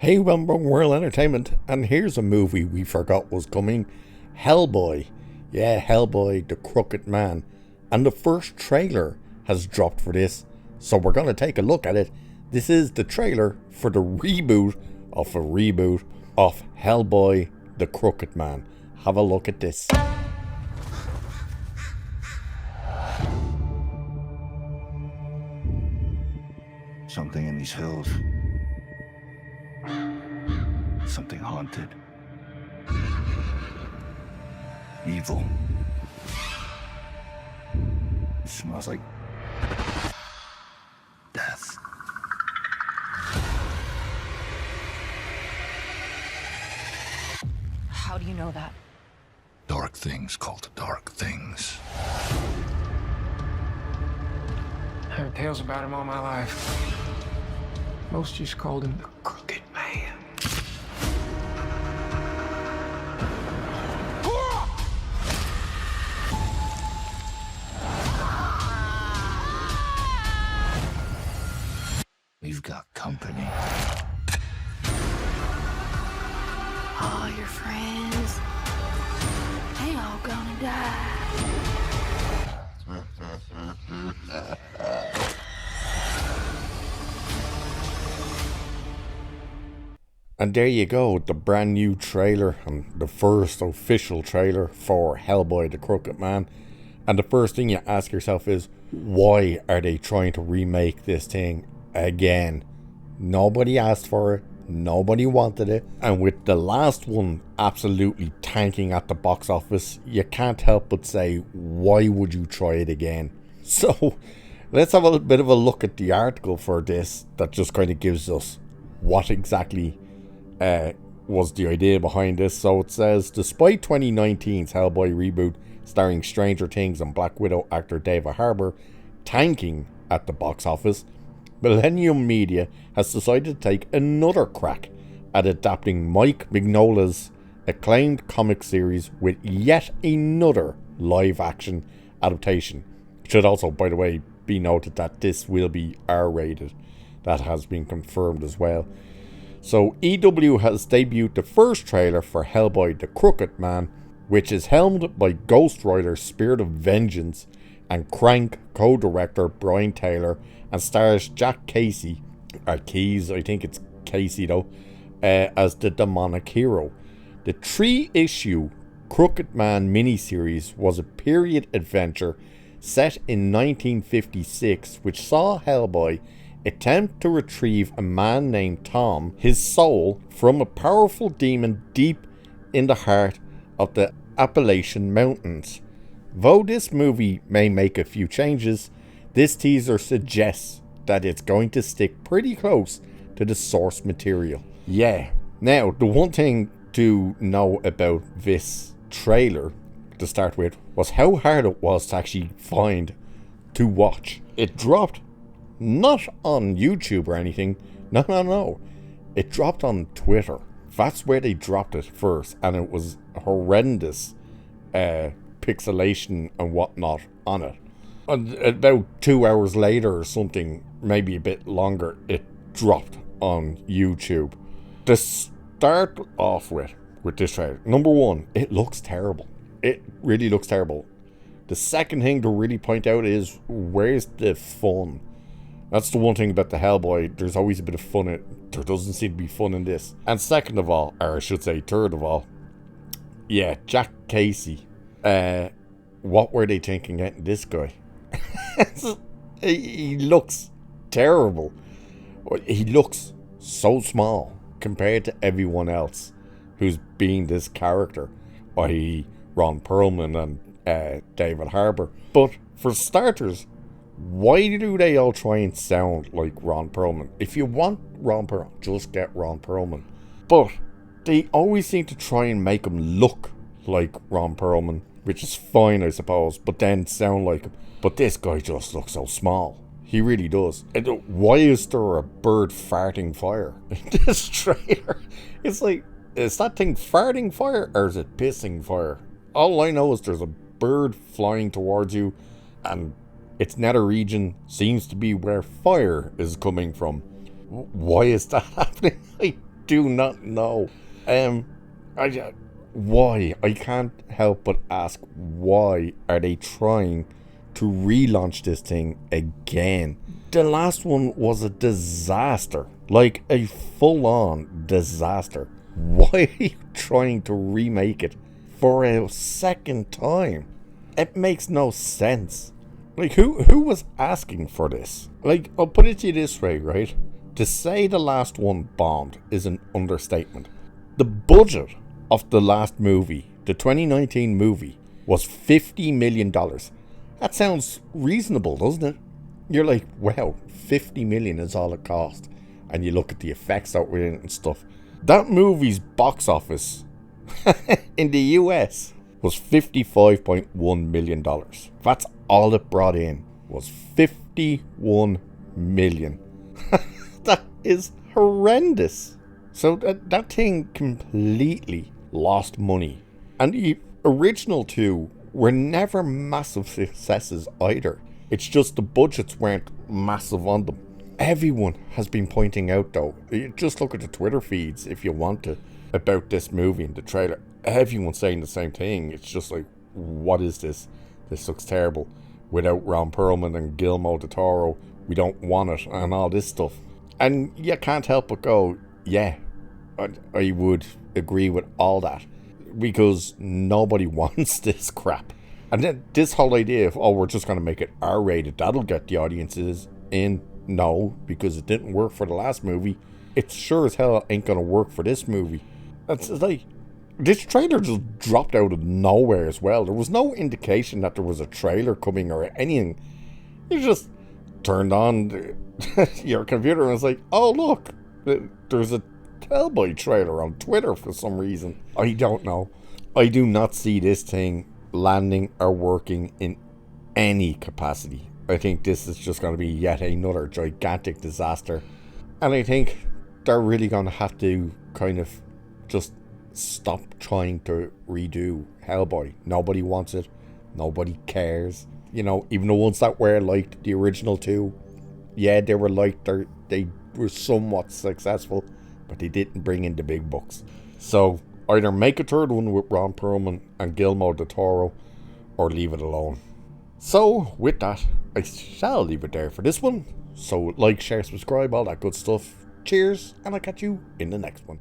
Hey, welcome World Entertainment, and here's a movie we forgot was coming. Hellboy. Yeah, Hellboy, the Crooked Man. And the first trailer has dropped for this, so we're going to take a look at it. This is the trailer for the reboot of Hellboy, the Crooked Man. Have a look at this. Something in these hills. Something haunted. Evil. It smells like death. How do you know that? Dark things called dark things. I heard tales about him all my life. Most just called him the Crooked Man. We've got company. All your friends, they all gonna die. And there you go, the brand new trailer, and the first official trailer for Hellboy the Crooked Man. And the first thing you ask yourself is, why are they trying to remake this thing again? Nobody asked for it, nobody wanted it, and with the last one absolutely tanking at the box office, you can't help but say, why would you try it again? So let's have a bit of a look at the article for this that just kind of gives us what exactly was the idea behind this. So it says, despite 2019's Hellboy reboot starring Stranger Things and Black Widow actor David Harbour tanking at the box office, Millennium Media has decided to take another crack at adapting Mike Mignola's acclaimed comic series with yet another live-action adaptation. It should also, by the way, be noted that this will be R-rated. That has been confirmed as well. So EW has debuted the first trailer for Hellboy the Crooked Man, which is helmed by ghostwriter Spirit of Vengeance and Crank co-director Brian Taylor, and stars Jack Kesy, or Keys, I think it's Kesy though, as the demonic hero. The 3-issue Crooked Man miniseries was a period adventure set in 1956, which saw Hellboy attempt to retrieve a man named Tom, his soul, from a powerful demon deep in the heart of the Appalachian Mountains. Though this movie may make a few changes, this teaser suggests that it's going to stick pretty close to the source material. Yeah. Now, the one thing to know about this trailer to start with was how hard it was to actually find to watch. It dropped not on YouTube or anything. No. It dropped on Twitter. That's where they dropped it first, and it was horrendous pixelation and whatnot on it. And about 2 hours later or something, maybe a bit longer, it dropped on YouTube. To start off with this trailer, number one, it looks terrible. It really looks terrible. The second thing to really point out is, where's the fun? That's the one thing about the Hellboy. There's always a bit of fun in it. There doesn't seem to be fun in this. And second of all, or I should say third of all, yeah, Jack Kesy. What were they thinking getting this guy? He looks terrible. He looks so small compared to everyone else who's being this character, i.e. Ron Perlman and David Harbour. But for starters, why do they all try and sound like Ron Perlman? If you want Ron Perlman, just get Ron Perlman. But they always seem to try and make him look like Ron Perlman, which is fine, I suppose, but then sound like him. But this guy just looks so small. He really does. And why is there a bird farting fire in this trailer? It's like, is that thing farting fire or is it pissing fire? All I know is there's a bird flying towards you, and its nether region seems to be where fire is coming from. Why is that happening? I do not know. Why? I can't help but ask, why are they trying to relaunch this thing again? The last one was a disaster, like a full-on disaster. Why are you trying to remake it for a second time? It makes no sense. Like, who was asking for this? Like, I'll put it to you this way, right? To say the last one bombed is an understatement. The budget of the last movie, the 2019 movie, was $50 million. That sounds reasonable, doesn't it? You're like, wow, 50 million is all it cost. And you look at the effects that were in it and stuff. That movie's box office in the US was $55.1 million. That's all it brought in, was 51 million. That is horrendous. So that thing completely lost money. And the original two were never massive successes either. It's just the budgets weren't massive on them. Everyone has been pointing out, though, just look at the Twitter feeds if you want to, about this movie and the trailer. Everyone's saying the same thing. It's just like, what is this? This looks terrible. Without Ron Perlman and Guillermo del Toro, we don't want it, and all this stuff. And you can't help but go, yeah, I would agree with all that, because nobody wants this crap. And then this whole idea of, oh, we're just going to make it R-rated, that'll get the audiences in. No, because it didn't work for the last movie. It sure as hell ain't going to work for this movie. It's like, this trailer just dropped out of nowhere as well. There was no indication that there was a trailer coming or anything. You just turned on your computer and was like, oh, look, there's a Hellboy trailer on Twitter for some reason. I don't know. I do not see this thing landing or working in any capacity. I think this is just going to be yet another gigantic disaster. And I think they're really going to have to kind of just stop trying to redo Hellboy. Nobody wants it. Nobody cares. You know, even the ones that were liked, the original two, yeah, they were liked. They were somewhat successful, but they didn't bring in the big bucks. So either make a third one with Ron Perlman and Guillermo del Toro, or leave it alone. So with that, I shall leave it there for this one. So like, share, subscribe, all that good stuff. Cheers, and I'll catch you in the next one.